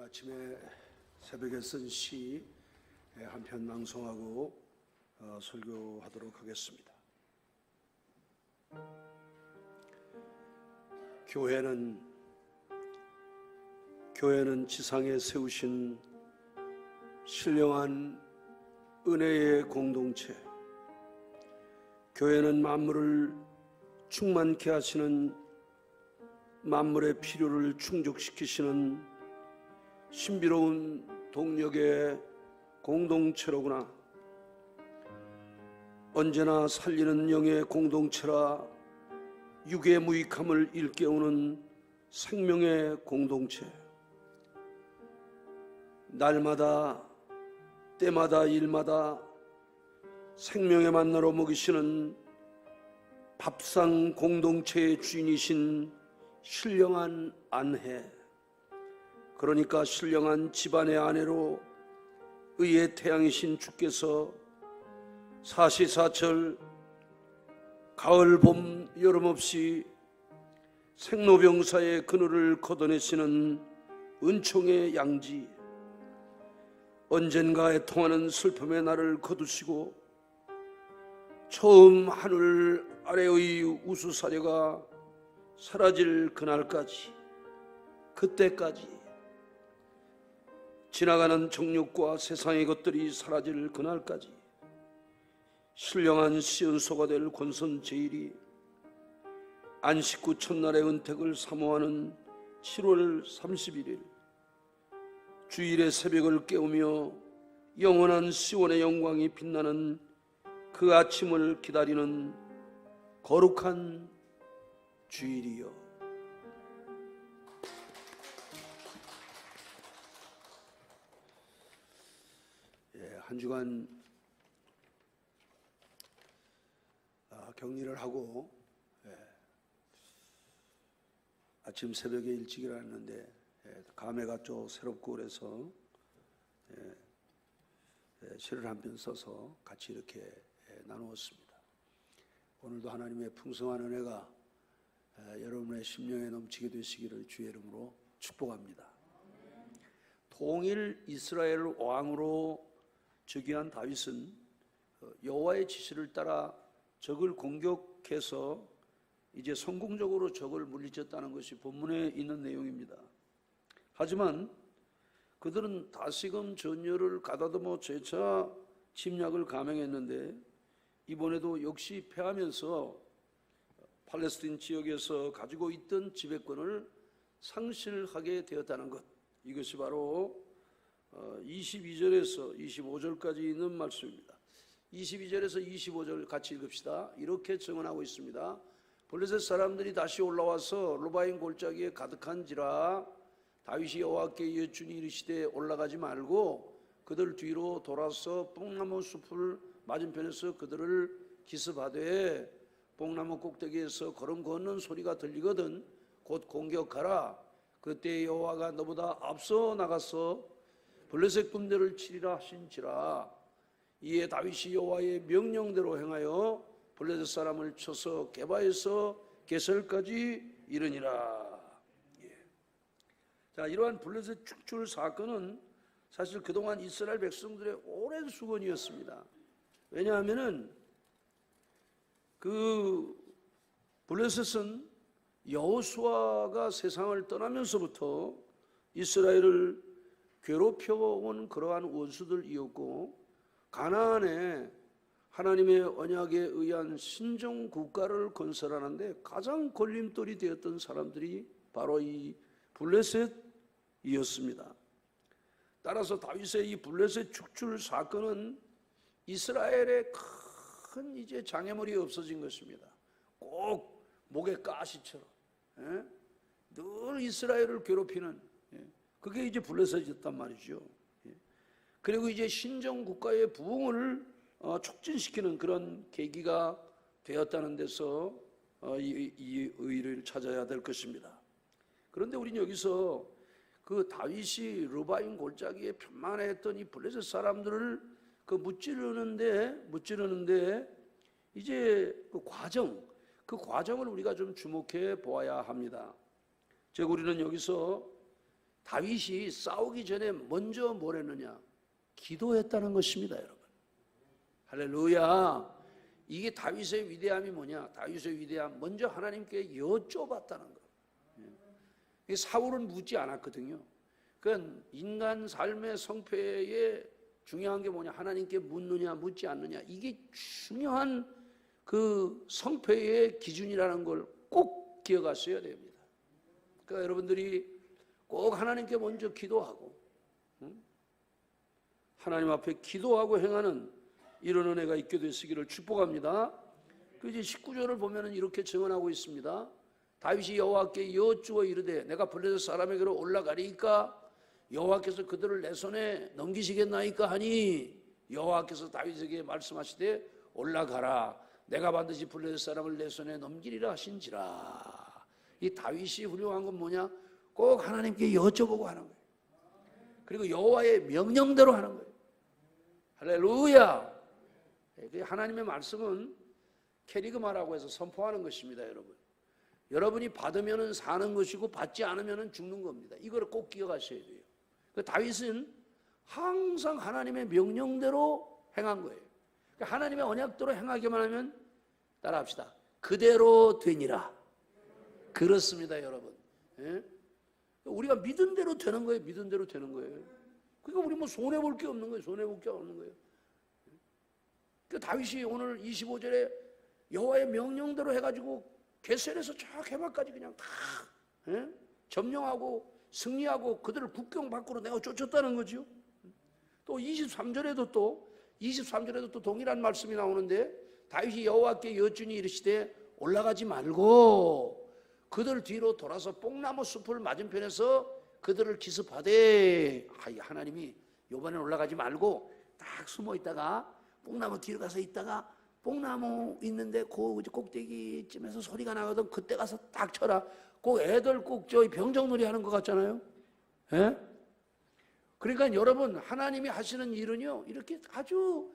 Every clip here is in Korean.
오늘 아침에 새벽에 쓴 시 한 편 낭송하고 설교하도록 하겠습니다. 교회는 지상에 세우신 신령한 은혜의 공동체, 교회는 만물을 충만케 하시는 만물의 필요를 충족시키시는 신비로운 동력의 공동체로구나. 언제나 살리는 영의 공동체라 육의 무익함을 일깨우는 생명의 공동체. 날마다 때마다 일마다 생명의 만나로 먹이시는 밥상 공동체의 주인이신 신령한 아내, 그러니까 신령한 집안의 아내로 의의 태양이신 주께서 사시사철 가을 봄 여름 없이 생로병사의 그늘을 걷어내시는 은총의 양지, 언젠가 애통하는 슬픔의 날을 거두시고 처음 하늘 아래의 우수사려가 사라질 그날까지, 그때까지, 지나가는 정욕과 세상의 것들이 사라질 그날까지 신령한 시은소가 될 권선 제일이 안식 후 첫날의 은택을 사모하는 7월 31일 주일의 새벽을 깨우며 영원한 시온의 영광이 빛나는 그 아침을 기다리는 거룩한 주일이여. 한 주간 격리를 하고 아침 새벽에 일찍 일어났는데 감회가 좀 새롭고 그래서 시를 한 편 써서 같이 이렇게 나누었습니다. 오늘도 하나님의 풍성한 은혜가 여러분의 심령에 넘치게 되시기를 주의 이름으로 축복합니다. 통일 이스라엘 왕으로 즉위한 다윗은 여호와의 지시를 따라 적을 공격해서 이제 성공적으로 적을 물리쳤다는 것이 본문에 있는 내용입니다. 하지만 그들은 다시금 전열을 가다듬어 재차 침략을 감행했는데 이번에도 역시 패하면서 팔레스틴 지역에서 가지고 있던 지배권을 상실하게 되었다는 것, 이것이 바로 22절에서 25절까지 있는 말씀입니다. 22절에서 25절 같이 읽읍시다. 이렇게 증언하고 있습니다. 블레셋 사람들이 다시 올라와서 로바임 골짜기에 가득한지라 다윗이 여호와께 여쭈니 이르시되 올라가지 말고 그들 뒤로 돌아서 뽕나무 숲을 맞은편에서 그들을 기습하되 뽕나무 꼭대기에서 걸음 걷는 소리가 들리거든 곧 공격하라. 그때 여호와가 너보다 앞서 나가서 블레셋 군대를 치리라 하신지라. 이에 다윗이 여호와의 명령대로 행하여 블레셋 사람을 쳐서 게바에서 게셀까지 이르니라. 자, 이러한 블레셋 축출 사건은 사실 그동안 이스라엘 백성들의 오랜 수건이었습니다. 왜냐하면은 그 블레셋은 여호수아가 세상을 떠나면서부터 이스라엘을 괴롭혀온 그러한 원수들이었고, 가나안에 하나님의 언약에 의한 신정 국가를 건설하는데 가장 걸림돌이 되었던 사람들이 바로 이 블레셋이었습니다. 따라서 다윗의 이 블레셋 축출 사건은 이스라엘의 큰 이제 장애물이 없어진 것입니다. 꼭 목에 가시처럼 늘 이스라엘을 괴롭히는, 그게 이제 블레셋이었단 말이죠. 그리고 이제 신정 국가의 부흥을 촉진시키는 그런 계기가 되었다는 데서 이 의의를 찾아야 될 것입니다. 그런데 우리는 여기서 그 다윗이 르바임 골짜기에 편만했던 이 블레셋 사람들을 무찌르는데 이제 그 과정을 우리가 좀 주목해 보아야 합니다. 즉 우리는 여기서 다윗이 싸우기 전에 먼저 뭘 했느냐? 기도했다는 것입니다, 여러분. 할렐루야. 이게 다윗의 위대함이 뭐냐? 다윗의 위대함, 먼저 하나님께 여쭤봤다는 거예요. 사울은 묻지 않았거든요. 그러니까 인간 삶의 성패에 중요한 게 뭐냐? 하나님께 묻느냐 묻지 않느냐. 이게 중요한 그 성패의 기준이라는 걸 꼭 기억하셔야 됩니다. 그러니까 여러분들이 꼭 하나님께 먼저 기도하고 하나님 앞에 기도하고 행하는 이런 은혜가 있게 되시기를 축복합니다. 그 이제 19절을 보면은 이렇게 증언하고 있습니다. 다윗이 여호와께 여쭈어 이르되 내가 블레셋 사람에게로 올라가리이까 여호와께서 그들을 내 손에 넘기시겠나이까 하니 여호와께서 다윗에게 말씀하시되 올라가라 내가 반드시 블레셋 사람을 내 손에 넘기리라 하신지라. 이 다윗이 훌륭한 건 뭐냐? 꼭 하나님께 여쭤보고 하는 거예요. 그리고 여호와의 명령대로 하는 거예요. 할렐루야. 하나님의 말씀은 캐리그마라고 해서 선포하는 것입니다, 여러분. 여러분이 받으면 사는 것이고 받지 않으면 죽는 겁니다. 이걸 꼭 기억하셔야 돼요. 다윗은 항상 하나님의 명령대로 행한 거예요. 하나님의 언약대로 행하기만 하면 따라합시다. 그대로 되니라. 그렇습니다, 여러분. 예? 우리가 믿은 대로 되는 거예요. 믿은 대로 되는 거예요. 그러니까 우리 뭐 손해볼 게 없는 거예요. 손해볼 게 없는 거예요. 그 다윗이 오늘 25절에 여호와의 명령대로 해가지고 게셀에서 저 해마까지 그냥 다 점령하고 승리하고 그들을 국경 밖으로 내가 쫓았다는 거죠. 또 23절에도 또 동일한 말씀이 나오는데 다윗이 여호와께 여쭈니 이르시되 올라가지 말고 그들 뒤로 돌아서 뽕나무 숲을 맞은편에서 그들을 기습하되 하나님이 이번엔 올라가지 말고 딱 숨어 있다가 뽕나무 뒤로 가서 있다가 뽕나무 있는데 그 꼭대기쯤에서 소리가 나거든. 그때 가서 딱 쳐라. 꼭 애들 꼭 저희 병정놀이 하는 것 같잖아요. 예? 그러니까 여러분 하나님이 하시는 일은요 이렇게 아주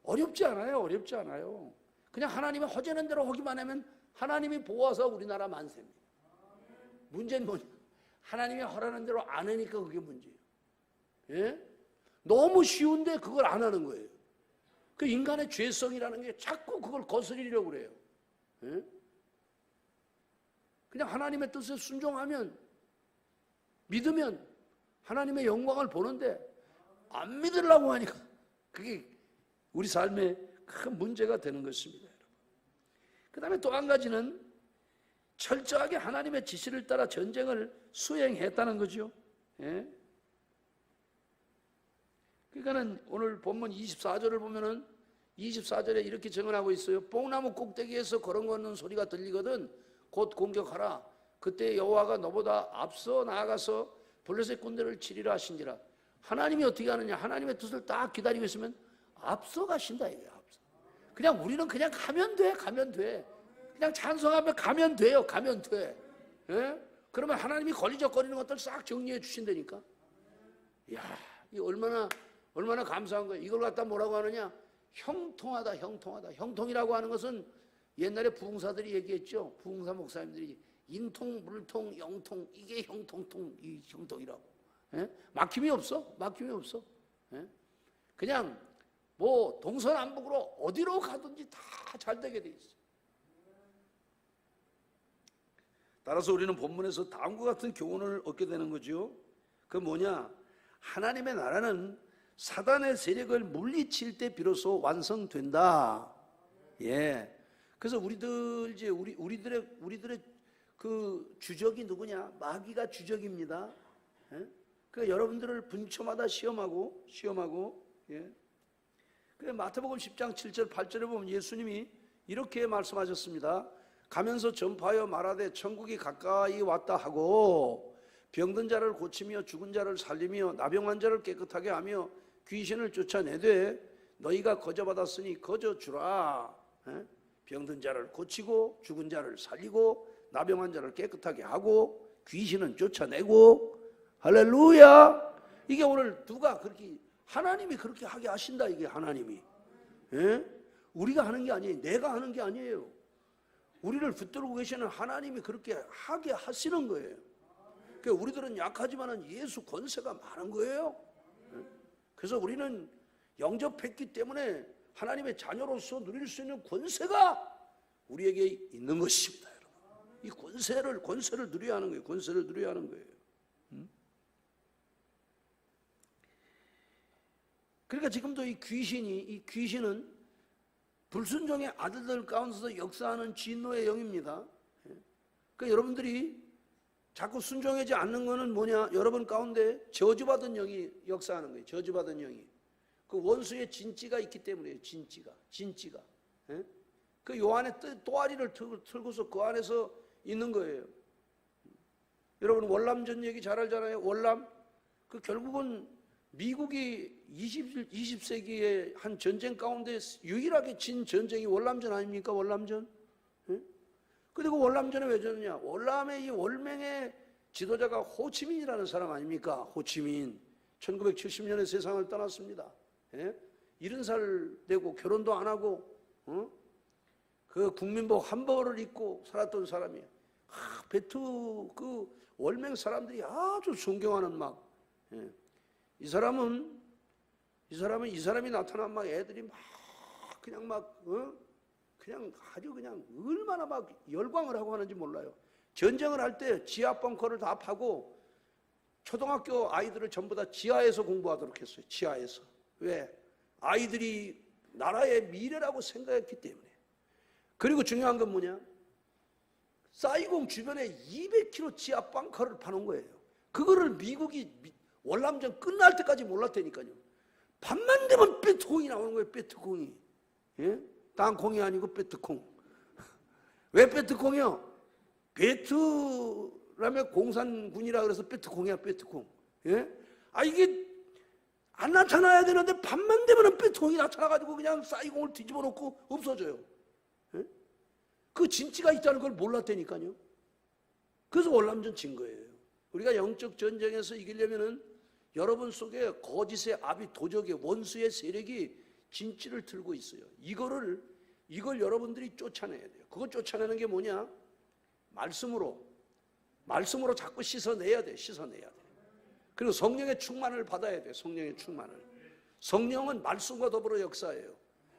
어렵지 않아요. 어렵지 않아요. 그냥 하나님이 허재는 대로 하기만 하면 하나님이 보아서 우리나라 만세입니다. 문제는 뭐냐? 하나님이 허라는 대로 안 하니까 그게 문제예요. 예? 너무 쉬운데 그걸 안 하는 거예요. 그 인간의 죄성이라는 게 자꾸 그걸 거스리려고 그래요. 예? 그냥 하나님의 뜻에 순종하면 믿으면 하나님의 영광을 보는데 안 믿으려고 하니까 그게 우리 삶에 큰 문제가 되는 것입니다. 그 다음에 또 한 가지는 철저하게 하나님의 지시를 따라 전쟁을 수행했다는 거죠. 예? 그러니까는 오늘 본문 24절을 보면은 24절에 이렇게 증언하고 있어요. 뽕나무 꼭대기에서 걸음 걷는 소리가 들리거든 곧 공격하라. 그때 여호와가 너보다 앞서 나아가서 블레셋 군대를 치리라 하신지라. 하나님이 어떻게 하느냐? 하나님의 뜻을 딱 기다리고 있으면 앞서 가신다 이거야. 앞서. 그냥 우리는 그냥 가면 돼. 그냥 찬송하면 가면 돼요. 가면 돼. 예? 그러면 하나님이 걸리적거리는 것들 싹 정리해 주신다니까. 이야, 이 얼마나 감사한 거예요. 이걸 갖다 뭐라고 하느냐? 형통하다. 형통이라고 하는 것은 옛날에 부흥사들이 얘기했죠. 부흥사 목사님들이 인통, 물통, 영통 이게 형통통, 이 형통이라고. 예? 막힘이 없어. 예? 그냥 뭐 동서남북으로 어디로 가든지 다 잘 되게 돼 있어. 따라서 우리는 본문에서 다음과 같은 교훈을 얻게 되는 거죠. 그 뭐냐? 하나님의 나라는 사단의 세력을 물리칠 때 비로소 완성된다. 예. 그래서 우리들의 그 주적이 누구냐? 마귀가 주적입니다. 예? 그 여러분들을 분초마다 시험하고 예. 그 마태복음 10장 7절 8절에 보면 예수님이 이렇게 말씀하셨습니다. 가면서 전파하여 말하되 천국이 가까이 왔다 하고 병든 자를 고치며 죽은 자를 살리며 나병한 자를 깨끗하게 하며 귀신을 쫓아내되 너희가 거저받았으니 거저주라. 예? 병든 자를 고치고 죽은 자를 살리고 나병한 자를 깨끗하게 하고 귀신은 쫓아내고. 할렐루야. 이게 오늘 누가 그렇게 하나님이 그렇게 하게 하신다. 이게 하나님이. 예? 우리가 하는 게 아니에요. 내가 하는 게 아니에요. 우리를 붙들고 계시는 하나님이 그렇게 하게 하시는 거예요. 그러니까 우리들은 약하지만은 예수 권세가 많은 거예요. 그래서 우리는 영접했기 때문에 하나님의 자녀로서 누릴 수 있는 권세가 우리에게 있는 것입니다, 여러분. 이 권세를 누려야 하는 거예요. 권세를 누려야 하는 거예요. 그러니까 지금도 이 귀신은 불순종의 아들들 가운데서 역사하는 진노의 영입니다. 그러니까 여러분들이 자꾸 순종하지 않는 것은 뭐냐? 여러분 가운데 저주받은 영이 역사하는 거예요. 저주받은 영이. 그 원수의 진지가 있기 때문이에요. 진지가. 그 요 안에 또아리를 틀고서 그 안에서 있는 거예요. 여러분 월남전 얘기 잘 알잖아요. 월남. 그 결국은 미국이 20세기의 한 전쟁 가운데 유일하게 진 전쟁이 월남전 아닙니까? 월남전. 그리고 월남전에 왜 졌느냐? 월남의 이 월맹의 지도자가 호치민이라는 사람 아닙니까? 호치민. 1970년에 세상을 떠났습니다. 70살 되고 결혼도 안 하고 그 국민복 한 벌을 입고 살았던 사람이에요. 베트 그 월맹 사람들이 아주 존경하는 막. 이 사람이 나타나면 막 애들이 막 그냥 아주 그냥 얼마나 막 열광을 하고 하는지 몰라요. 전쟁을 할 때 지하 벙커를 다 파고 초등학교 아이들을 전부 다 지하에서 공부하도록 했어요. 지하에서. 왜? 아이들이 나라의 미래라고 생각했기 때문에. 그리고 중요한 건 뭐냐? 사이공 주변에 200km 지하 벙커를 파놓은 거예요. 그거를 미국이 월남전 끝날 때까지 몰랐다니까요. 밤만 되면 베트콩이 나오는 거예요. 베트콩이. 땅콩이 아니고 베트콩. 왜 베트콩이요? 베트남의 공산군이라 그래서 베트콩이야. 베트콩. 이게 안 나타나야 되는데 밤만 되면 베트콩이 나타나가지고 그냥 사이공을 뒤집어 놓고 없어져요. 그 진지가 있다는 걸 몰랐다니까요. 그래서 월남전 진 거예요. 우리가 영적 전쟁에서 이기려면은 여러분 속에 거짓의 아비 도적의 원수의 세력이 진지를 들고 있어요. 이걸 여러분들이 쫓아내야 돼요. 그걸 쫓아내는 게 뭐냐? 말씀으로 자꾸 씻어내야 돼. 그리고 성령의 충만을 받아야 돼. 성령의 충만을. 성령은 말씀과 더불어 역사해요.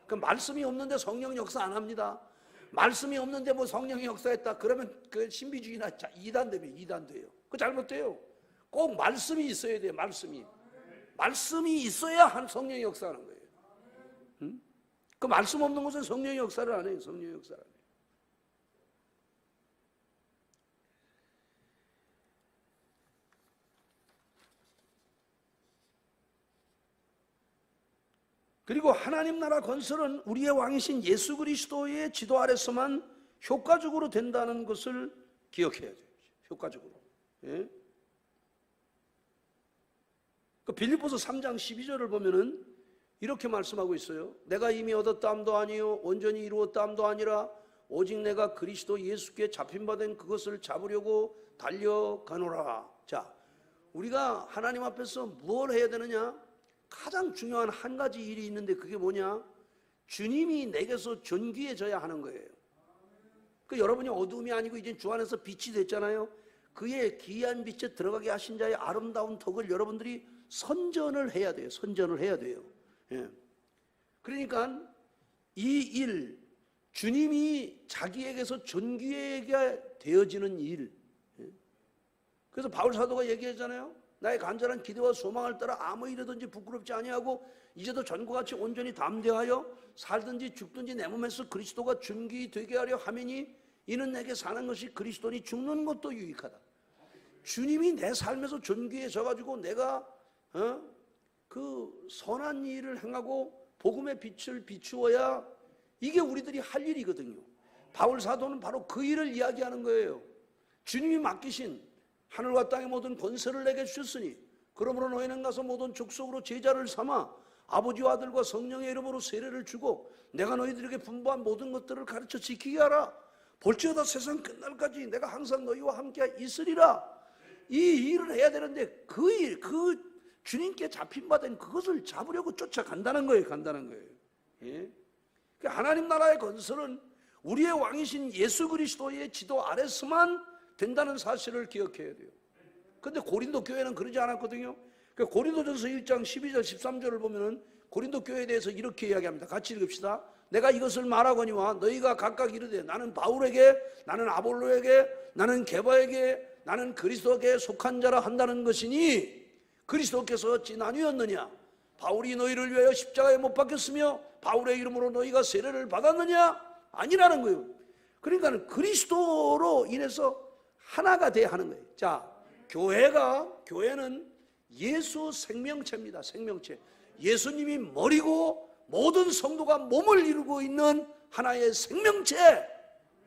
그 말씀이 없는데 성령 역사 안 합니다. 말씀이 없는데 뭐 성령이 역사했다 그러면 그 신비주의나 이단 돼요. 그거 잘못돼요. 꼭 말씀이 있어야 돼요. 말씀이 있어야 한 성령이 역사하는 거예요. 그 말씀 없는 곳은 성령의 역사를 안 해요. 성령의 역사를 안 해요. 그리고 하나님 나라 건설은 우리의 왕이신 예수 그리스도의 지도 아래서만 효과적으로 된다는 것을 기억해야 돼요. 효과적으로. 그 빌립보서 3장 12절을 보면은 이렇게 말씀하고 있어요. 내가 이미 얻었다함도 아니요 온전히 이루었다함도 아니라 오직 내가 그리스도 예수께 잡힌 바 된 그것을 잡으려고 달려가노라. 자, 우리가 하나님 앞에서 뭘 해야 되느냐? 가장 중요한 한 가지 일이 있는데 그게 뭐냐? 주님이 내게서 존귀해져야 하는 거예요. 그 여러분이 어둠이 아니고 이제 주 안에서 빛이 됐잖아요. 그의 기이한 빛에 들어가게 하신 자의 아름다운 덕을 여러분들이 선전을 해야 돼요. 그러니까 이 일, 주님이 자기에게서 존귀하게 되어지는 일. 그래서 바울 사도가 얘기했잖아요. 나의 간절한 기대와 소망을 따라 아무 일이든지 부끄럽지 아니하고 이제도 전과 같이 온전히 담대하여 살든지 죽든지 내 몸에서 그리스도가 존귀되게 하려 하매니 이는 내게 사는 것이 그리스도니 죽는 것도 유익하다. 주님이 내 삶에서 존귀해져가지고 내가 그 선한 일을 행하고 복음의 빛을 비추어야 이게 우리들이 할 일이거든요. 바울 사도는 바로 그 일을 이야기하는 거예요. 주님이 맡기신 하늘과 땅의 모든 권세를 내게 주셨으니 그러므로 너희는 가서 모든 족속으로 제자를 삼아 아버지와 아들과 성령의 이름으로 세례를 주고 내가 너희들에게 분부한 모든 것들을 가르쳐 지키게 하라. 볼지어다 세상 끝날까지 내가 항상 너희와 함께 있으리라. 이 일을 해야 되는데 그 일, 그 주님께 잡힌 바 된 그것을 잡으려고 쫓아간다는 거예요. 하나님 나라의 건설은 우리의 왕이신 예수 그리스도의 지도 아래서만 된다는 사실을 기억해야 돼요. 근데 고린도 교회는 그러지 않았거든요. 그러니까 고린도전서 1장 12절 13절을 보면은 고린도 교회에 대해서 이렇게 이야기합니다. 같이 읽읍시다. 내가 이것을 말하거니와 너희가 각각 이르되 나는 바울에게, 나는 아볼로에게, 나는 게바에게, 나는 그리스도께 속한 자라 한다는 것이니 그리스도께서 어찌 나뉘었느냐? 바울이 너희를 위하여 십자가에 못 박혔으며 바울의 이름으로 너희가 세례를 받았느냐? 아니라는 거예요. 그러니까 그리스도로 인해서 하나가 돼야 하는 거예요. 자, 교회는 예수 생명체입니다. 생명체. 예수님이 머리고 모든 성도가 몸을 이루고 있는 하나의 생명체.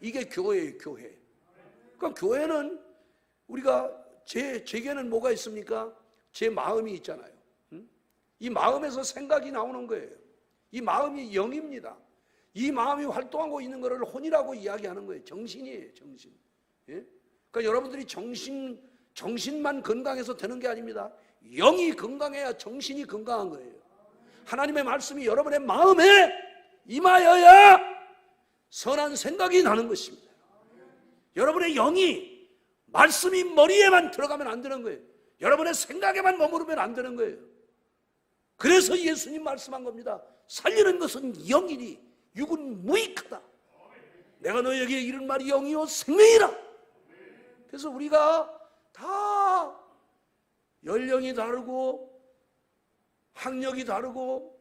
이게 교회예요, 교회. 그러니까 교회는 우리가 제게는 뭐가 있습니까? 제 마음이 있잖아요. 이 마음에서 생각이 나오는 거예요. 이 마음이 영입니다. 이 마음이 활동하고 있는 것을 혼이라고 이야기하는 거예요. 정신이에요, 정신. 예? 그러니까 여러분들이 정신만 건강해서 되는 게 아닙니다. 영이 건강해야 정신이 건강한 거예요. 하나님의 말씀이 여러분의 마음에 임하여야 선한 생각이 나는 것입니다. 여러분의 영이 말씀이 머리에만 들어가면 안 되는 거예요. 여러분의 생각에만 머무르면 안 되는 거예요. 그래서 예수님 말씀한 겁니다. 살리는 것은 영이니 육은 무익하다. 내가 너희에게 이른 말이 영이요 생명이라. 그래서 우리가 다 연령이 다르고 학력이 다르고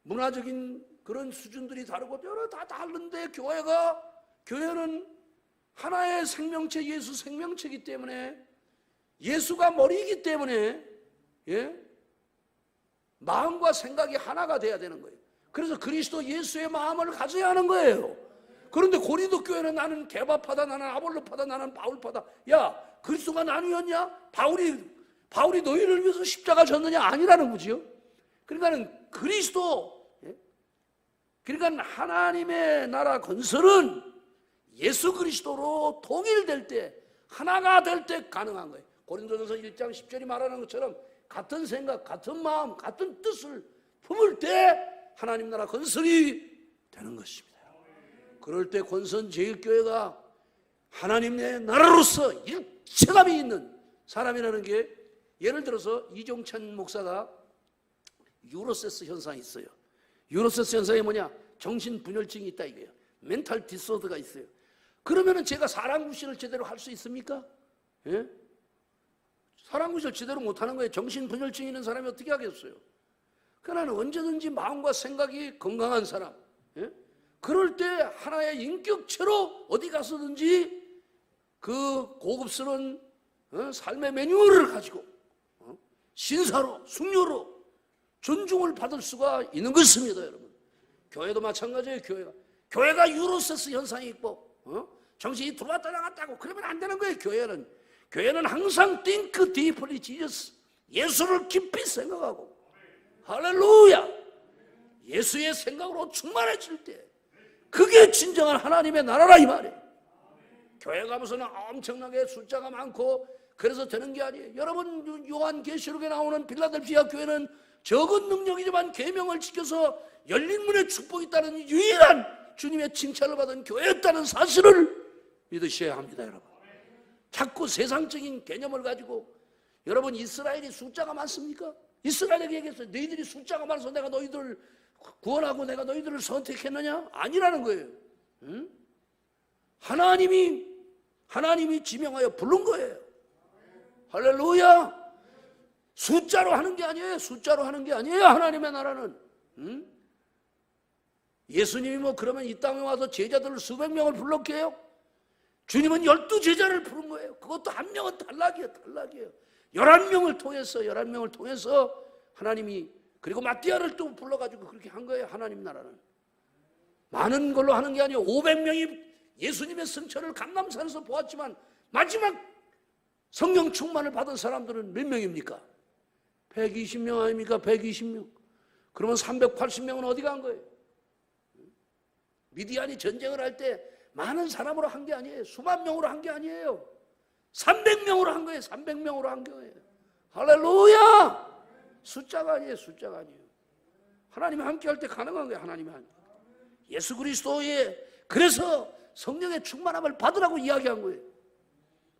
문화적인 그런 수준들이 다르고 여러 다 다른데 교회는 하나의 생명체, 예수 생명체이기 때문에 예수가 머리이기 때문에 마음과 생각이 하나가 돼야 되는 거예요. 그래서 그리스도 예수의 마음을 가져야 하는 거예요. 그런데 고린도 교회는 나는 게바파다, 나는 아볼로파다, 나는 바울파다. 야, 그리스도가 나뉘었냐? 바울이 너희를 위해서 십자가 졌느냐? 아니라는 거지요. 그러니까는 그러니까 하나님의 나라 건설은 예수 그리스도로 통일될 때, 하나가 될 때 가능한 거예요. 고린도전서 1장 10절이 말하는 것처럼 같은 생각, 같은 마음, 같은 뜻을 품을 때 하나님 나라 건설이 되는 것입니다. 그럴 때 권선제일교회가 하나님의 나라로서 일체감이 있는 사람이라는 게, 예를 들어서 이종찬 목사가 유로세스 현상이 있어요. 유로세스 현상이 뭐냐? 정신분열증이 있다 이거예요. 멘탈 디스오더가 있어요. 그러면은 제가 사랑구실을 제대로 할 수 있습니까? 예? 사랑구실 제대로 못하는 거예요. 정신분열증 있는 사람이 어떻게 하겠어요? 그러나 언제든지 마음과 생각이 건강한 사람, 그럴 때 하나의 인격체로 어디 가서든지 그 고급스러운 삶의 매뉴얼을 가지고 신사로, 숙녀로 존중을 받을 수가 있는 것입니다, 여러분. 교회도 마찬가지예요. 교회가 유로세스 현상이 있고 정신이 들어왔다 나갔다고 그러면 안 되는 거예요. 교회는 항상 think deeply Jesus, 예수를 깊이 생각하고, 할렐루야, 예수의 생각으로 충만해질 때 그게 진정한 하나님의 나라라 이 말이에요. 교회 가면서는 엄청나게 숫자가 많고 그래서 되는 게 아니에요. 여러분, 요한계시록에 나오는 빌라델피아 교회는 적은 능력이지만 계명을 지켜서 열린 문에 축복이 있다는 유일한 주님의 칭찬을 받은 교회였다는 사실을 믿으셔야 합니다, 여러분. 자꾸 세상적인 개념을 가지고, 여러분, 이스라엘이 숫자가 많습니까? 이스라엘에게 얘기했어요. 너희들이 숫자가 많아서 내가 너희들을 구원하고 내가 너희들을 선택했느냐? 아니라는 거예요. 응? 하나님이 지명하여 부른 거예요. 할렐루야. 숫자로 하는 게 아니에요. 하나님의 나라는. 응? 예수님이 뭐 그러면 이 땅에 와서 제자들을 수백 명을 불렀게요? 주님은 12제자를 부른 거예요. 그것도 한 명은 탈락이에요. 11명을 통해서 하나님이, 그리고 마띠아를 또 불러가지고 그렇게 한 거예요. 하나님 나라는 많은 걸로 하는 게 아니에요. 500명이 예수님의 승천을 감람산에서 보았지만 마지막 성령 충만을 받은 사람들은 몇 명입니까? 120명 아닙니까? 120명. 그러면 380명은 어디 간 거예요? 미디안이 전쟁을 할 때 많은 사람으로 한 게 아니에요. 수만 명으로 한 게 아니에요. 300명으로 한 거예요. 300명으로 한 거예요. 할렐루야! 숫자가 아니에요. 하나님이 함께 할 때 가능한 거예요. 하나님이 함께. 예수 그리스도의, 그래서 성령의 충만함을 받으라고 이야기한 거예요.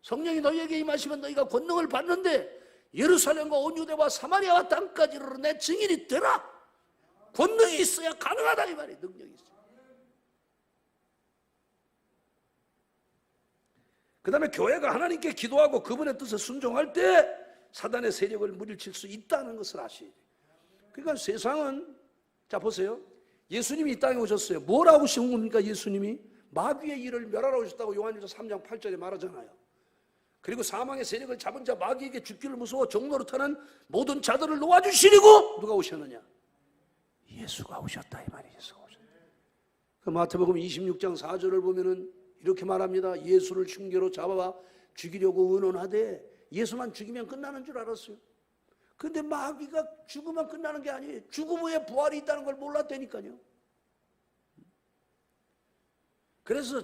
성령이 너희에게 임하시면 너희가 권능을 받는데 예루살렘과 온 유대와 사마리아와 땅까지 이르러 내 증인이 되라. 권능이 있어야 가능하다 이 말이에요. 능력이 있어요. 그 다음에 교회가 하나님께 기도하고 그분의 뜻에 순종할 때 사단의 세력을 물리칠 수 있다는 것을 아셔야 돼요. 그러니까 세상은, 자 보세요, 예수님이 이 땅에 오셨어요. 뭘 하고 싶은 겁니까? 예수님이 마귀의 일을 멸하러 오셨다고 요한일서 3장 8절에 말하잖아요. 그리고 사망의 세력을 잡은 자 마귀에게 죽기를 무서워 종노릇하는 모든 자들을 놓아주시려고 누가 오셨느냐? 예수가 오셨다 이 말이에요. 예수가 오셨다. 그 마태복음 26장 4절을 보면은 이렇게 말합니다. 예수를 흉계로 잡아와 죽이려고 의논하되 예수만 죽이면 끝나는 줄 알았어요. 그런데 마귀가 죽으면 끝나는 게 아니에요. 죽음 후에 부활이 있다는 걸 몰랐다니까요. 그래서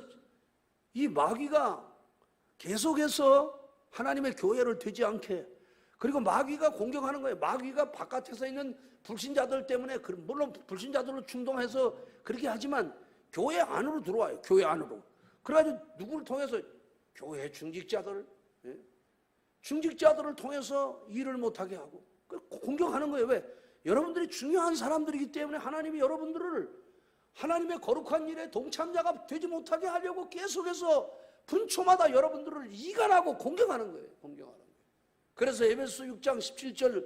이 마귀가 계속해서 하나님의 교회를 되지 않게, 그리고 마귀가 공격하는 거예요. 마귀가 바깥에서 있는 불신자들 때문에, 물론 불신자들로 충동해서 그렇게 하지만 교회 안으로 들어와요. 교회 안으로. 그래가지고 누구를 통해서? 교회 중직자들, 중직자들을 통해서 일을 못하게 하고 공격하는 거예요. 왜? 여러분들이 중요한 사람들이기 때문에 하나님이 여러분들을 하나님의 거룩한 일에 동참자가 되지 못하게 하려고 계속해서 분초마다 여러분들을 이간하고 공격하는 거예요. 공격하는 거예요. 그래서 에베소 6장 17절,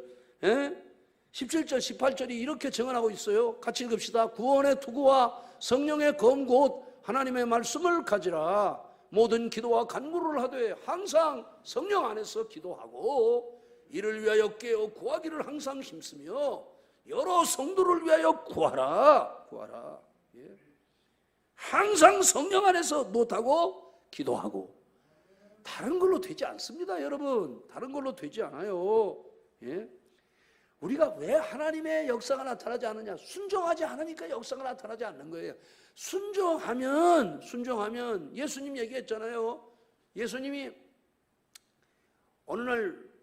17절, 18절이 이렇게 증언하고 있어요. 같이 읽읍시다. 구원의 투구와 성령의 검 곧 하나님의 말씀을 가지라. 모든 기도와 간구를 하되 항상 성령 안에서 기도하고 이를 위하여 깨어 구하기를 항상 힘쓰며 여러 성도를 위하여 구하라. 구하라. 예. 항상 성령 안에서 못하고 기도하고. 다른 걸로 되지 않습니다, 여러분. 다른 걸로 되지 않아요. 예. 우리가 왜 하나님의 역사가 나타나지 않느냐? 순종하지 않으니까 역사가 나타나지 않는 거예요. 순종하면 예수님 얘기했잖아요. 예수님이 어느 날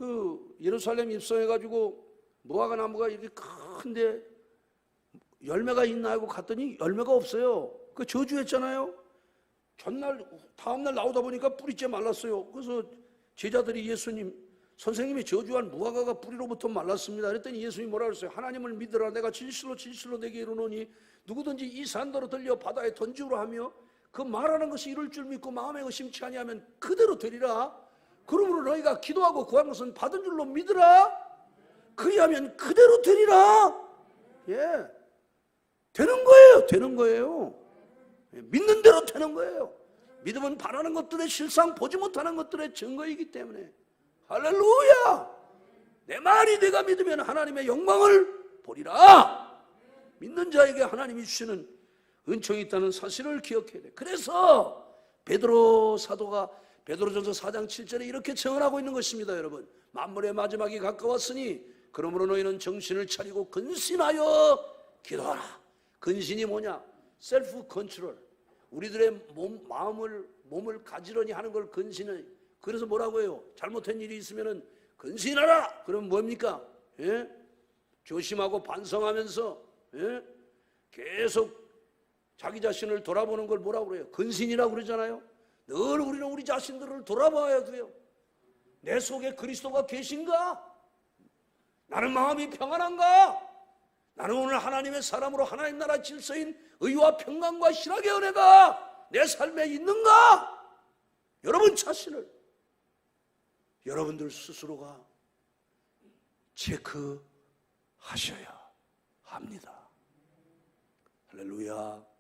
그 예루살렘 입성해가지고 무화과 나무가 이렇게 큰데 열매가 있나 하고 갔더니 열매가 없어요. 그 저주했잖아요. 다음날 나오다 보니까 뿌리째 말랐어요. 그래서 제자들이 예수님, 선생님이 저주한 무화과가 뿌리로부터 말랐습니다. 그랬더니 예수님이 뭐라 그랬어요? 하나님을 믿으라. 내가 진실로 내게 이르노니 누구든지 이 산더러 들려 바다에 던지우라 하며 그 말하는 것이 이룰 줄 믿고 마음에 의심치 아니하면 그대로 되리라. 그러므로 너희가 기도하고 구한 것은 받은 줄로 믿으라. 그리하면 그대로 되리라. 예, 되는 거예요. 되는 거예요. 믿는 대로 되는 거예요. 믿음은 바라는 것들의 실상, 보지 못하는 것들의 증거이기 때문에. 할렐루야! 내 말이 내가 믿으면 하나님의 영광을 보리라. 믿는 자에게 하나님이 주시는 은총이 있다는 사실을 기억해야 돼. 그래서 베드로 사도가 베드로전서 4장 7절에 이렇게 증언하고 있는 것입니다. 여러분, 만물의 마지막이 가까웠으니 그러므로 너희는 정신을 차리고 근신하여 기도하라. 근신이 뭐냐? 셀프 컨트롤. 우리들의 몸을 가지런히 하는 걸 근신을. 그래서 뭐라고 해요? 잘못된 일이 있으면은 근신하라. 그럼 뭡니까? 예? 조심하고 반성하면서, 예? 계속 자기 자신을 돌아보는 걸 뭐라고 그래요? 근신이라고 그러잖아요. 늘 우리는 우리 자신들을 돌아봐야 돼요. 내 속에 그리스도가 계신가? 나는 마음이 평안한가? 나는 오늘 하나님의 사람으로 하나님 나라 질서인 의와 평강과 실학의 은혜가 내 삶에 있는가? 여러분 자신을, 여러분들 스스로가 체크하셔야 합니다. 할렐루야.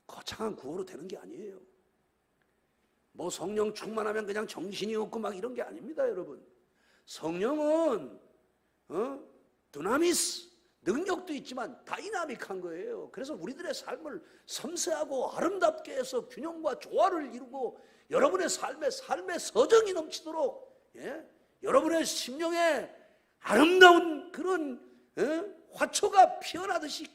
거창한 구호로 되는 게 아니에요. 뭐 성령 충만하면 그냥 정신이 없고 막 이런 게 아닙니다, 여러분. 성령은 드나미스, 능력도 있지만 다이나믹한 거예요. 그래서 우리들의 삶을 섬세하고 아름답게 해서 균형과 조화를 이루고 여러분의 삶에 삶의 서정이 넘치도록, 예? 여러분의 심령에 아름다운 그런 화초가 피어나듯이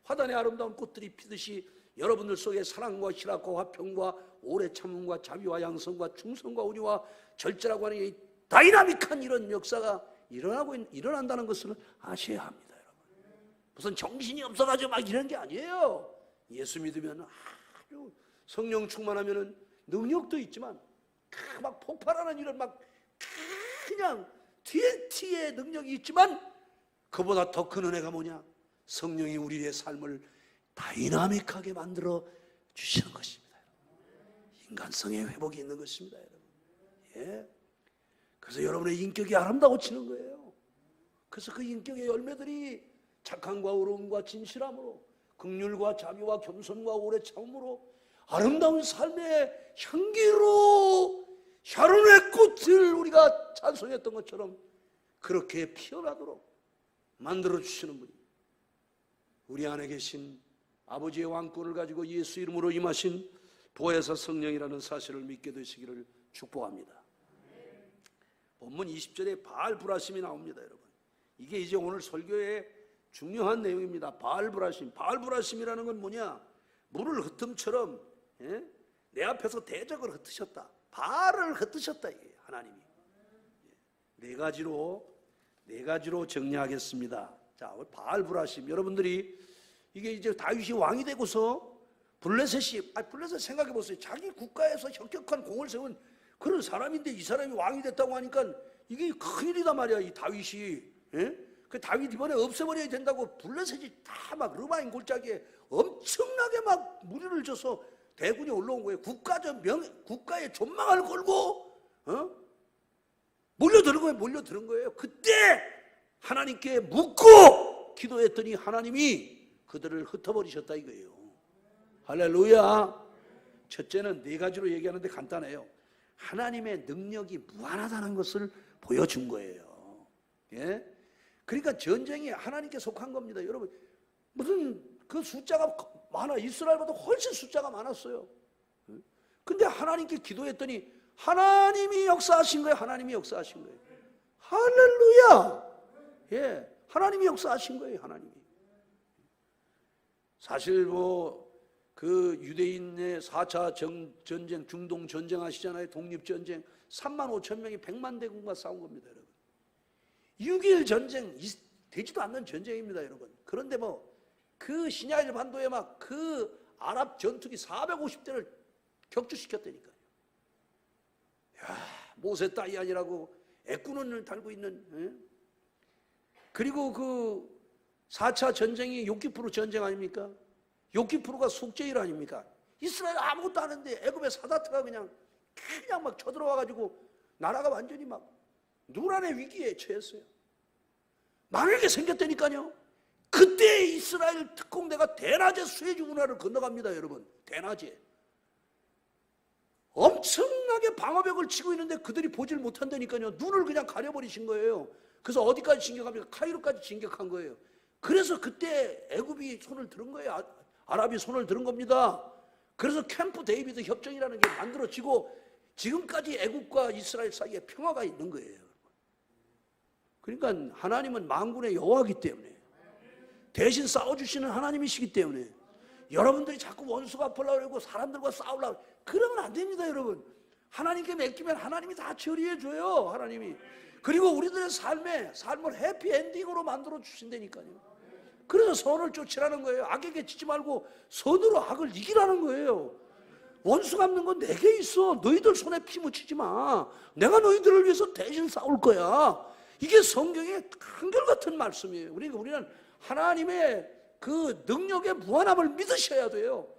화단에 아름다운 꽃들이 피듯이 여러분들 속에 사랑과 희락과 화평과 오래 참음과 자비와 양성과 충성과 온유와 절제라고 하는 이 다이나믹한 이런 역사가 일어난다는 것을 아셔야 합니다, 여러분. 무슨 정신이 없어가지고 막 이런 게 아니에요. 예수 믿으면 아주 성령 충만하면은 능력도 있지만 막 폭발하는 이런 막 그냥 TNT의 능력이 있지만 그보다 더 큰 은혜가 뭐냐? 성령이 우리의 삶을 다이나믹하게 만들어 주시는 것입니다. 인간성의 회복이 있는 것입니다, 여러분. 예. 그래서 여러분의 인격이 아름다워지는 거예요. 그래서 그 인격의 열매들이 착함과 의로움과 진실함으로, 긍휼과 자비와 겸손과 오래 참음으로 아름다운 삶의 향기로 샤론의 꽃을 우리가 찬송했던 것처럼 그렇게 피어나도록 만들어주시는 분이 우리 안에 계신 아버지의 왕권을 가지고 예수 이름으로 임하신 보혜사 성령이라는 사실을 믿게 되시기를 축복합니다. 본문 20절에 바알브라심이 나옵니다, 여러분. 이게 이제 오늘 설교의 중요한 내용입니다. 바알브라심. 바알브라심이라는 건 뭐냐? 물을 흩음처럼 내 앞에서 대적을 흩으셨다. 바알을 흩으셨다, 이게 하나님이. 네 가지로 정리하겠습니다. 자, 바알브라심. 여러분들이 이게 이제 다윗이 왕이 되고서 블레셋이, 블레셋 생각해 보세요. 자기 국가에서 혁혁한 공을 세운 그런 사람인데 이 사람이 왕이 됐다고 하니까 이게 큰일이다 말이야, 이 다윗이. 그 다윗 이번에 없애버려야 된다고 블레셋이 다 막 르바임 골짜기에 엄청나게 막 무리를 져서 대군이 올라온 거예요. 국가의 존망을 걸고 몰려드는 거예요. 그때 하나님께 묻고 기도했더니 하나님이 그들을 흩어버리셨다 이거예요. 할렐루야. 첫째는 네 가지로 얘기하는데 간단해요. 하나님의 능력이 무한하다는 것을 보여준 거예요. 예? 그러니까 전쟁이 하나님께 속한 겁니다. 여러분, 무슨 그 숫자가 많아. 이스라엘보다 훨씬 숫자가 많았어요. 근데 하나님께 기도했더니 하나님이 역사하신 거예요. 하나님이 역사하신 거예요. 할렐루야. 예, 하나님이 역사하신 거예요. 하나님이. 사실 그 유대인의 4차 전쟁, 중동 전쟁 아시잖아요. 독립전쟁. 3만 5천 명이 100만 대군과 싸운 겁니다, 여러분. 6.1 전쟁, 되지도 않는 전쟁입니다, 여러분. 그런데 그 시냐일 반도에 막 그 아랍 전투기 450대를 격추시켰다니까요. 야, 모세 다이안이라고 애꾸눈을 달고 있는. 그리고 그 4차 전쟁이 요키프루 전쟁 아닙니까? 요키프루가 속죄일 아닙니까? 이스라엘 아무것도 안 했는데 애굽의 사다트가 그냥 막 쳐들어와가지고 나라가 완전히 막 누란의 위기에 처했어요. 망하게 생겼다니까요. 그때 이스라엘 특공대가 대낮에 수에즈 운하를 건너갑니다, 여러분. 대낮에. 엄청나게 방어벽을 치고 있는데 그들이 보질 못한다니까요. 눈을 그냥 가려버리신 거예요. 그래서 어디까지 진격합니까? 카이로까지 진격한 거예요. 그래서 그때 애굽이 손을 들은 거예요. 아랍이 손을 들은 겁니다. 그래서 캠프 데이비드 협정이라는 게 만들어지고 지금까지 애굽과 이스라엘 사이에 평화가 있는 거예요. 그러니까 하나님은 만군의 여호와이기 때문에, 대신 싸워주시는 하나님이시기 때문에 여러분들이 자꾸 원수 갚으려고 그러고 사람들과 싸우려고 그러면 안 됩니다, 여러분. 하나님께 맡기면 하나님이 다 처리해 줘요, 하나님이. 그리고 우리들의 삶을 해피엔딩으로 만들어 주신다니까요. 그래서 선을 쫓으라는 거예요. 악에게 지지 말고 선으로 악을 이기라는 거예요. 원수 갚는 건 내게 있어. 너희들 손에 피 묻히지 마. 내가 너희들을 위해서 대신 싸울 거야. 이게 성경의 한결같은 말씀이에요. 그러니까 우리는 하나님의 그 능력의 무한함을 믿으셔야 돼요.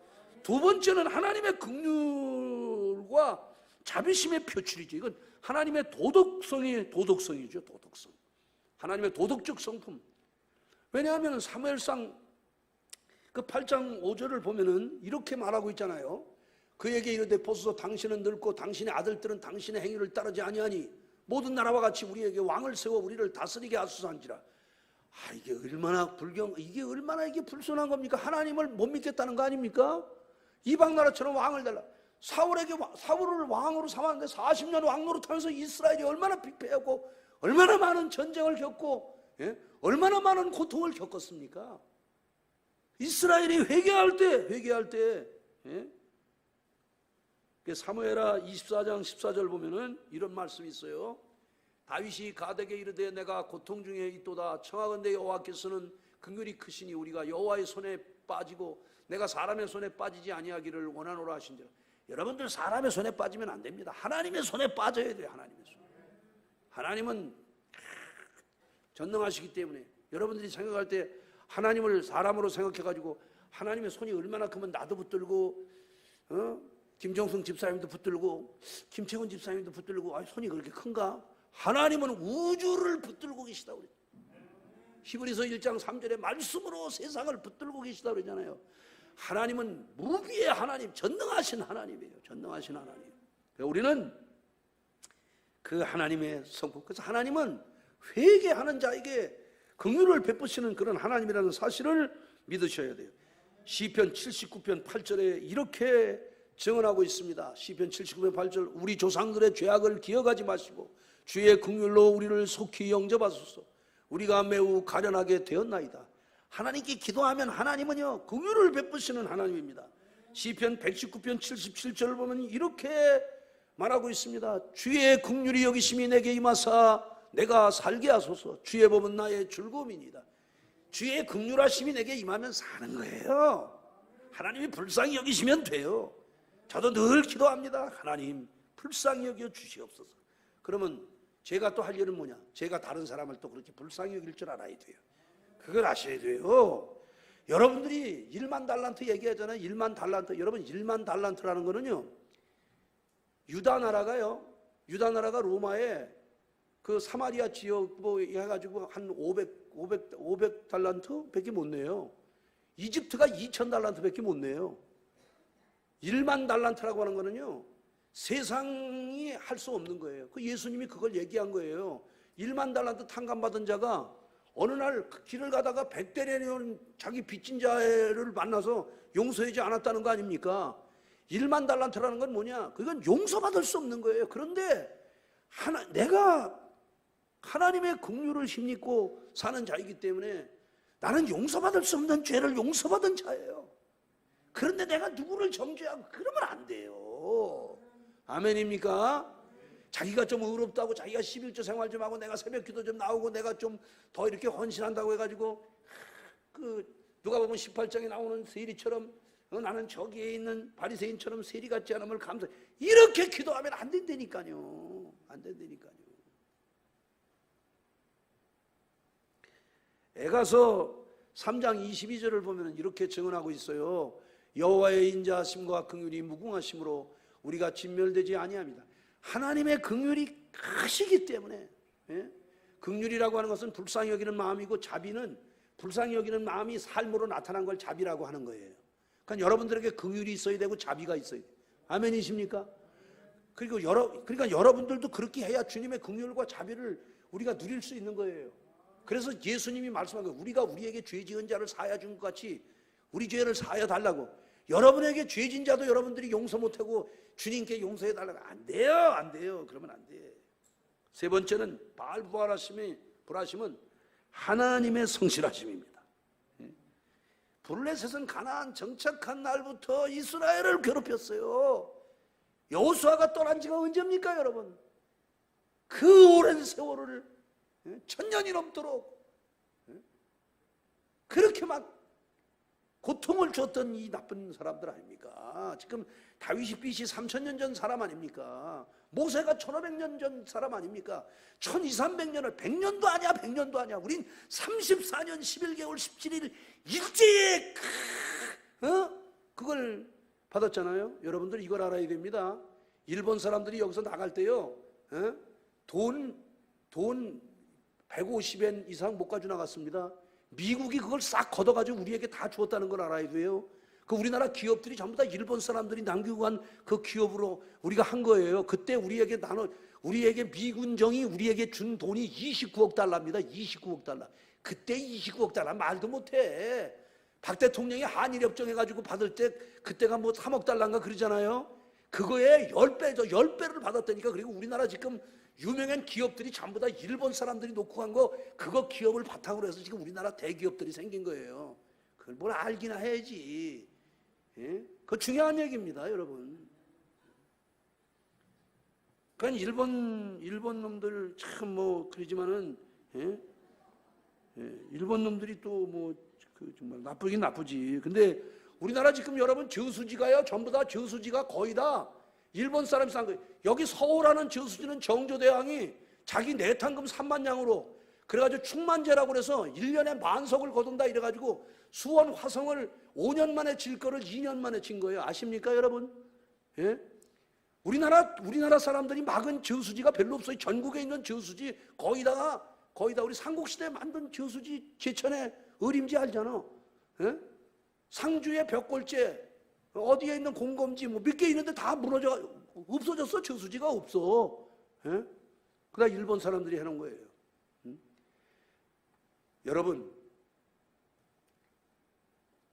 두 번째는 하나님의 긍휼과 자비심의 표출이죠. 이건 하나님의 도덕성이죠. 도덕성. 하나님의 도덕적 성품. 왜냐하면 사무엘상 그 8장 5절을 보면은 이렇게 말하고 있잖아요. 그에게 이르되 보소서 당신은 늙고 당신의 아들들은 당신의 행위를 따르지 아니하니 모든 나라와 같이 우리에게 왕을 세워 우리를 다스리게 하소서한지라. 이게 얼마나 이게 불순한 겁니까? 하나님을 못 믿겠다는 거 아닙니까? 이방 나라처럼 왕을 달라. 사울을 왕으로 삼았는데 40년 왕노릇하면서 이스라엘이 얼마나 핍폐하고 얼마나 많은 전쟁을 겪고 얼마나 많은 고통을 겪었습니까? 이스라엘이 회개할 때 사무엘하 24장 14절 보면은 이런 말씀이 있어요. 다윗이 가덱에 이르되 내가 고통 중에 있도다. 청하건대 여호와께서는 긍휼이 크시니 우리가 여호와의 손에 빠지고 내가 사람의 손에 빠지지 아니하기를 원하노라 하신지라. 여러분들 사람의 손에 빠지면 안 됩니다. 하나님의 손에 빠져야 돼요. 하나님의 손. 하나님은 전능하시기 때문에 여러분들이 생각할 때 하나님을 사람으로 생각해가지고 하나님의 손이 얼마나 크면 나도 붙들고 김정승 집사님도 붙들고 김채훈 집사님도 붙들고 손이 그렇게 큰가? 하나님은 우주를 붙들고 계시다고 그래요. 히브리서 1장 3절에 말씀으로 세상을 붙들고 계시다고 그러잖아요. 하나님은 무비의 하나님, 전능하신 하나님이에요. 전능하신 하나님. 우리는 그 하나님의 성품, 그래서 하나님은 회개하는 자에게 긍휼을 베푸시는 그런 하나님이라는 사실을 믿으셔야 돼요. 시편 79편 8절에 이렇게 증언하고 있습니다. 시편 79편 8절, 우리 조상들의 죄악을 기억하지 마시고 주의 긍휼로 우리를 속히 영접하소서. 우리가 매우 가련하게 되었나이다. 하나님께 기도하면 하나님은요 긍휼을 베푸시는 하나님입니다. 시편 119편 77절을 보면 이렇게 말하고 있습니다. 주의 긍휼이 여기심이 내게 임하사 내가 살게 하소서. 주의 법은 나의 즐거움이니이다. 주의 긍휼하심이 내게 임하면 사는 거예요. 하나님이 불쌍히 여기시면 돼요. 저도 늘 기도합니다. 하나님 불쌍히 여겨 주시옵소서. 그러면 제가 또 할 일은 뭐냐? 제가 다른 사람을 또 그렇게 불쌍히 여길 줄 알아야 돼요. 그걸 아셔야 돼요. 여러분들이 1만 달란트 얘기하잖아요. 1만 달란트. 여러분 1만 달란트라는 거는요, 유다 나라가 로마에 그 사마리아 지역 뭐 해가지고 한 500 달란트 밖에 못 내요. 이집트가 2000 달란트 밖에 못 내요. 1만 달란트라고 하는 거는요, 세상이 할 수 없는 거예요. 그 예수님이 그걸 얘기한 거예요. 1만 달란트 탕감받은 자가 어느 날 길을 가다가 100대리온 자기 빚진 자를 만나서 용서하지 않았다는 거 아닙니까? 1만 달란트라는 건 뭐냐? 그건 용서받을 수 없는 거예요. 그런데 내가 하나님의 긍휼을 힘입고 사는 자이기 때문에 나는 용서받을 수 없는 죄를 용서받은 자예요. 그런데 내가 누구를 정죄하고 그러면 안 돼요. 아멘입니까? 자기가 좀 의롭다고 자기가 11조 생활 좀 하고 내가 새벽 기도 좀 나오고 내가 좀 더 이렇게 헌신한다고 해가지고 그 누가 보면 18장에 나오는 세리처럼 나는 저기에 있는 바리새인처럼 세리 같지 않음을 감사, 이렇게 기도하면 안 된다니까요. 안 된다니까요. 에가서 3장 22절을 보면 이렇게 증언하고 있어요. 여호와의 인자하심과 긍휼이 무궁하심으로 우리가 진멸되지 아니합니다. 하나님의 긍휼이 크시기 때문에, 긍휼이라고 하는 것은 불쌍히 여기는 마음이고, 자비는 불쌍히 여기는 마음이 삶으로 나타난 걸 자비라고 하는 거예요. 그러니까 여러분들에게 긍휼이 있어야 되고 자비가 있어야 돼요. 아멘이십니까? 그러니까 여러분들도 그렇게 해야 주님의 긍휼과 자비를 우리가 누릴 수 있는 거예요. 그래서 예수님이 말씀한 거예요. 우리가 우리에게 죄 지은 자를 사하여 준 것 같이 우리 죄를 사하여 달라고. 여러분에게 죄 지은 자도 여러분들이 용서 못하고 주님께 용서해 달라고. 안 돼요. 안 돼요. 그러면 안 돼. 세 번째는 불하심은 하나님의 성실하심입니다. 블레셋은 가나안 정착한 날부터 이스라엘을 괴롭혔어요. 여호수아가 떠난 지가 언제입니까, 여러분? 그 오랜 세월을 1000년이 넘도록 그렇게 막 고통을 줬던 이 나쁜 사람들 아닙니까? 지금 다윗이 BC 3000년 전 사람 아닙니까? 모세가 1500년 전 사람 아닙니까? 1200~1300년을 100년도 아니야. 100년도 아니야. 우린 34년 11개월 17일 일제에 그걸 받았잖아요. 여러분들 이걸 알아야 됩니다. 일본 사람들이 여기서 나갈 때요, 돈 150엔 이상 못 가지고 나갔습니다. 미국이 그걸 싹 걷어가지고 우리에게 다 주었다는 걸 알아야 돼요. 그 우리나라 기업들이 전부 다 일본 사람들이 남기고 간 그 기업으로 우리가 한 거예요. 그때 우리에게 미군정이 우리에게 준 돈이 29억 달러입니다. 29억 달러. 그때 29억 달러 말도 못해. 박 대통령이 한일협정 해가지고 받을 때 그때가 뭐 3억 달러인가 그러잖아요. 그거에 10배를 받았다니까. 그리고 우리나라 지금 유명한 기업들이 전부 다 일본 사람들이 놓고 간 거, 그거 기업을 바탕으로 해서 지금 우리나라 대기업들이 생긴 거예요. 그걸 뭘 알기나 해야지. 그거 중요한 얘기입니다, 여러분. 그러니까 일본 놈들 참 뭐 그러지만은, 일본 놈들이 또 뭐 정말 나쁘긴 나쁘지. 근데 우리나라 지금 여러분 저수지가요, 전부 다 저수지가 거의 다 일본 사람이 산 거예요. 여기 서울하는 저수지는 정조대왕이 자기 내탕금 3만 양으로 그래가지고 충만제라고 그래서 1년에 만석을 거둔다 이래가지고 수원 화성을 5년 만에 질 거를 2년 만에 진 거예요. 아십니까 여러분? 예? 우리나라 사람들이 막은 저수지가 별로 없어요. 전국에 있는 저수지 거의 다 우리 삼국시대에 만든 저수지, 제천의 어림지 알잖아. 예? 상주의 벽골제, 어디에 있는 공검지 뭐 몇 개 있는데 다 무너져 없어졌어. 저수지가 없어. 예? 그다 일본 사람들이 해놓은 거예요. 여러분,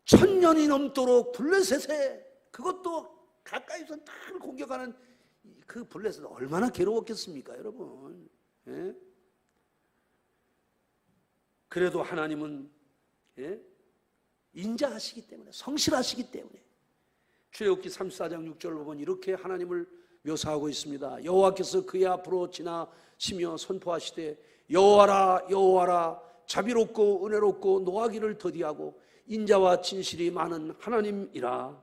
1000년이 넘도록 블레셋에, 그것도 가까이서 늘 공격하는 그 블레셋 얼마나 괴로웠겠습니까 여러분. 예? 그래도 하나님은 인자하시기 때문에, 성실하시기 때문에 출애굽기 34장 6절을 보면 이렇게 하나님을 묘사하고 있습니다. 여호와께서 그의 앞으로 지나시며 선포하시되 여호와라 여호와라 자비롭고 은혜롭고 노하기를 더디하고 인자와 진실이 많은 하나님이라.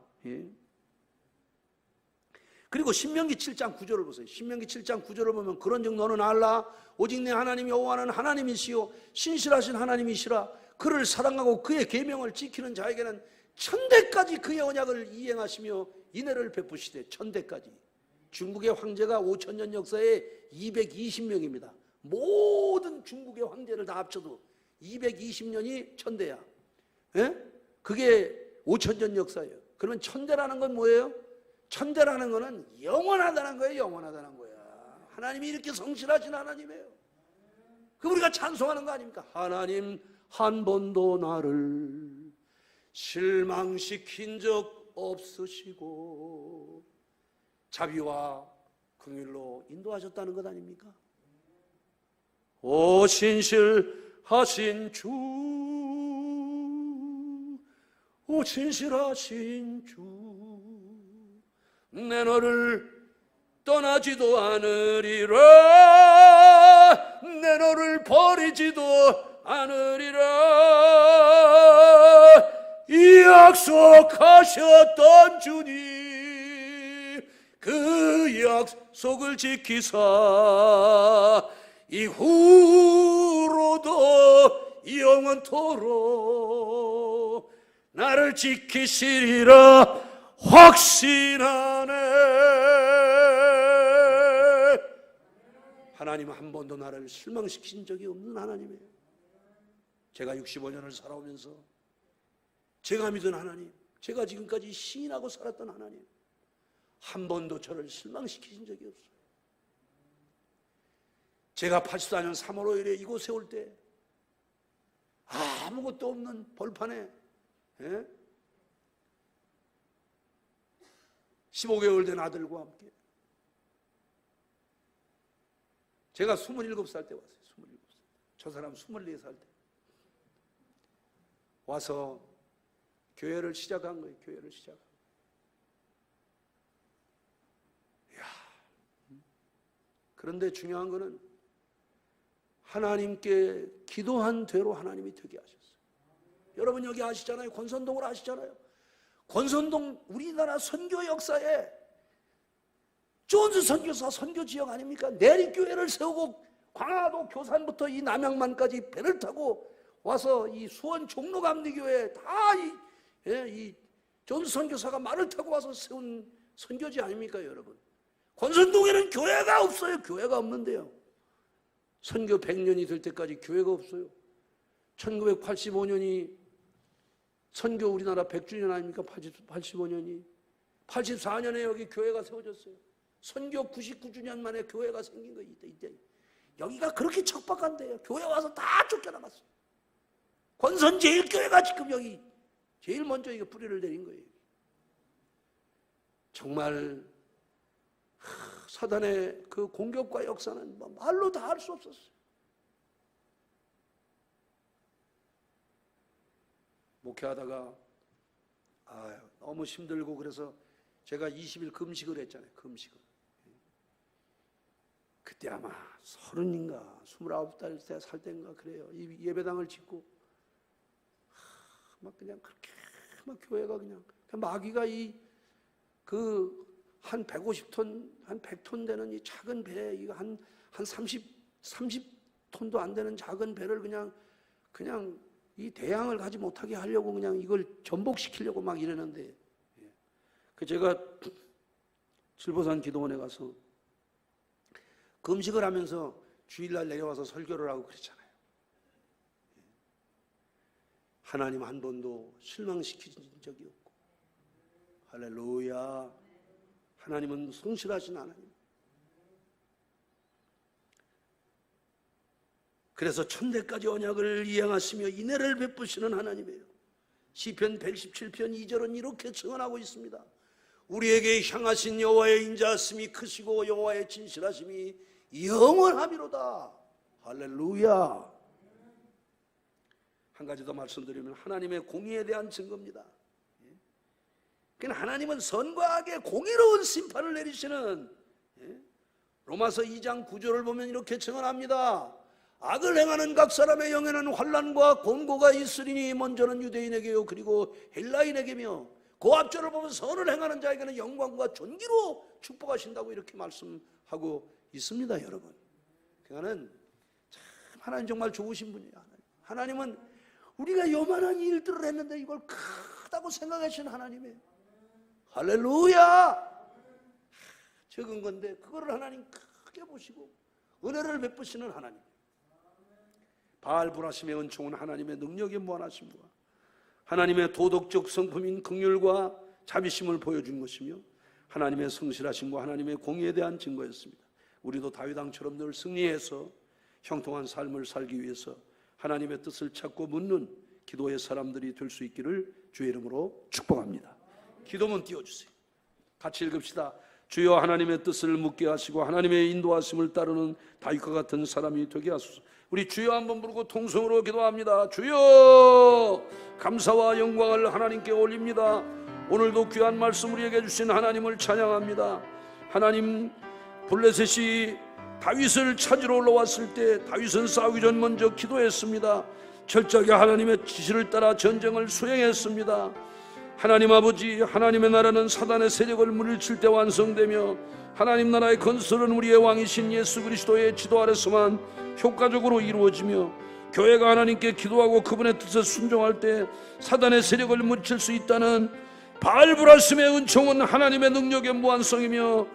그리고 신명기 7장 9절을 보세요. 신명기 7장 9절을 보면 그런즉 너는 알라 오직 내 하나님 여호와는 하나님이시요 신실하신 하나님이시라. 그를 사랑하고 그의 계명을 지키는 자에게는 천대까지 그의 언약을 이행하시며 인애를 베푸시되. 천대까지. 중국의 황제가 5000년 역사에 220명입니다. 모든 중국의 황제를 다 합쳐도 220년이 천대야. 그게 5000년 역사예요. 그러면 천대라는 건 뭐예요? 천대라는 거는 영원하다는 거예요. 영원하다는 거야. 하나님이 이렇게 성실하신 하나님이에요. 그 우리가 찬송하는 거 아닙니까? 하나님 한 번도 나를 실망시킨 적 없으시고 자비와 긍휼로 인도하셨다는 것 아닙니까? 오 신실하신 주, 오 진실하신 주, 내 너를 떠나지도 않으리라. 내 너를 버리지도 않으리라. 이 약속하셨던 주님, 그 약속을 지키사 이후로도 영원토록 나를 지키시리라 확신하네. 하나님은 한 번도 나를 실망시킨 적이 없는 하나님이에요. 제가 65년을 살아오면서 제가 믿은 하나님, 제가 지금까지 시인하고 살았던 하나님, 한 번도 저를 실망시키신 적이 없어요. 제가 84년 3월 5일에 이곳에 올 때 아무것도 없는 벌판에 15개월 된 아들과 함께, 제가 27살 때 왔어요. 27살. 저 사람 24살 때 와서 교회를 시작한 거예요. 교회를 시작한 거예요. 그런데 중요한 거는 하나님께 기도한 대로 하나님이 되게 하셨어요. 여러분 여기 아시잖아요. 권선동을 아시잖아요. 권선동 우리나라 선교 역사에 존스 선교사 선교지역 아닙니까? 내리교회를 세우고 광화도 교산부터 이 남양만까지 배를 타고 와서 이 수원 종로감리교회 다 이 존스 선교사가 말을 타고 와서 세운 선교지 아닙니까 여러분? 권선동에는 교회가 없어요. 교회가 없는데요. 선교 100년이 될 때까지 교회가 없어요. 1985년이 선교 우리나라 100주년 아닙니까? 85년이. 84년에 여기 교회가 세워졌어요. 선교 99주년 만에 교회가 생긴 거예요. 이때. 여기가 그렇게 척박한데요. 교회 와서 다 쫓겨나갔어요. 권선제일교회가 지금 여기 제일 먼저 이거 뿌리를 내린 거예요. 정말 사단의 그 공격과 역사는 말로 다 할 수 없었어요. 목회하다가 너무 힘들고 그래서 제가 20일 금식을 했잖아요. 금식을. 그때 아마 30인가 29살 살 때인가 그래요. 이 예배당을 짓고 막 그냥 그렇게 막 교회가 그냥 마귀가 한 150톤, 한 100톤 되는 이 작은 배, 이거 한 30톤도 안 되는 작은 배를 그냥 이 대양을 가지 못하게 하려고 그냥 이걸 전복시키려고 막 이러는데, 제가 칠보산 기도원에 가서 금식을 하면서 주일날 내려와서 설교를 하고 그랬잖아요. 하나님 한 번도 실망시킨 적이 없고, 할렐루야. 하나님은 성실하신 하나님. 그래서 천대까지 언약을 이행하시며 인애를 베푸시는 하나님이에요. 시편 117편 2절은 이렇게 증언하고 있습니다. 우리에게 향하신 여호와의 인자하심이 크시고 여호와의 진실하심이 영원하미로다. 할렐루야. 한 가지 더 말씀드리면 하나님의 공의에 대한 증거입니다. 그러니까 하나님은 선과 악의 공의로운 심판을 내리시는, 로마서 2장 9절을 보면 이렇게 증언합니다. 악을 행하는 각 사람의 영에는 환난과 권고가 있으리니 먼저는 유대인에게요 그리고 헬라인에게며 그 앞절을 보면 선을 행하는 자에게는 영광과 존귀로 축복하신다고 이렇게 말씀하고 있습니다. 여러분, 그러니까는 참 하나님 정말 좋으신 분이에요. 하나님은 우리가 요만한 일들을 했는데 이걸 크다고 생각하시는 하나님이에요. 할렐루야. 적은 건데 그거를 하나님 크게 보시고 은혜를 베푸시는 하나님. 바알불하심의 은총은 하나님의 능력의 무한하심과 하나님의 도덕적 성품인 긍휼과 자비심을 보여준 것이며 하나님의 성실하심과 하나님의 공의에 대한 증거였습니다. 우리도 다윗 왕처럼 늘 승리해서 형통한 삶을 살기 위해서 하나님의 뜻을 찾고 묻는 기도의 사람들이 될 수 있기를 주의 이름으로 축복합니다. 기도문 띄워주세요. 같이 읽읍시다. 주여 하나님의 뜻을 묻게 하시고 하나님의 인도하심을 따르는 다윗과 같은 사람이 되게 하소서. 우리 주여 한번 부르고 통성으로 기도합니다. 주여, 감사와 영광을 하나님께 올립니다. 오늘도 귀한 말씀 우리에게 주신 하나님을 찬양합니다. 하나님, 블레셋이 다윗을 찾으러 올라왔을 때 다윗은 싸우기 전 먼저 기도했습니다. 철저하게 하나님의 지시를 따라 전쟁을 수행했습니다. 하나님 아버지, 하나님의 나라는 사단의 세력을 물리칠 때 완성되며 하나님 나라의 건설은 우리의 왕이신 예수 그리스도의 지도 아래서만 효과적으로 이루어지며 교회가 하나님께 기도하고 그분의 뜻에 순종할 때 사단의 세력을 물리칠 수 있다는 바알불하심의 은총은 하나님의 능력의 무한성이며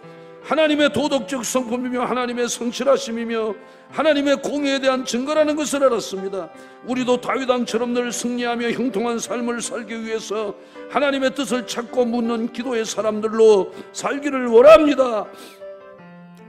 하나님의 도덕적 성품이며 하나님의 성실하심이며 하나님의 공의에 대한 증거라는 것을 알았습니다. 우리도 다윗 왕처럼 늘 승리하며 형통한 삶을 살기 위해서 하나님의 뜻을 찾고 묻는 기도의 사람들로 살기를 원합니다.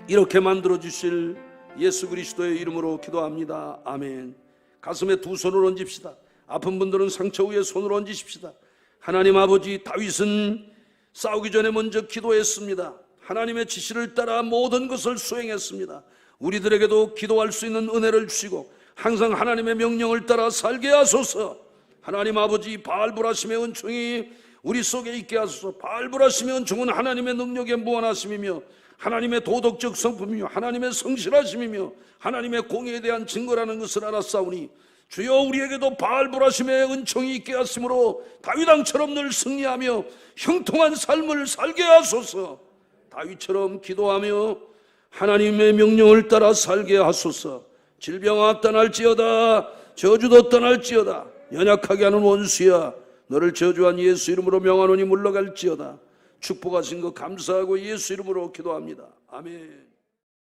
이렇게 만들어 주실 예수 그리스도의 이름으로 기도합니다. 아멘. 가슴에 두 손을 얹읍시다. 아픈 분들은 상처 위에 손을 얹으십시다. 하나님 아버지, 다윗은 싸우기 전에 먼저 기도했습니다. 하나님의 지시를 따라 모든 것을 수행했습니다. 우리들에게도 기도할 수 있는 은혜를 주시고 항상 하나님의 명령을 따라 살게 하소서. 하나님 아버지, 바알불하심의 은총이 우리 속에 있게 하소서. 바알불하심의 은총은 하나님의 능력의 무한하심이며 하나님의 도덕적 성품이며 하나님의 성실하심이며 하나님의 공의에 대한 증거라는 것을 알았사오니 주여, 우리에게도 바알불하심의 은총이 있게 하심으로 다윗 왕처럼 늘 승리하며 형통한 삶을 살게 하소서. 다윗처럼 기도하며 하나님의 명령을 따라 살게 하소서. 질병아 떠날지어다, 저주도 떠날지어다. 연약하게 하는 원수야, 너를 저주한 예수 이름으로 명하노니 물러갈지어다. 축복하신 것 감사하고 예수 이름으로 기도합니다. 아멘.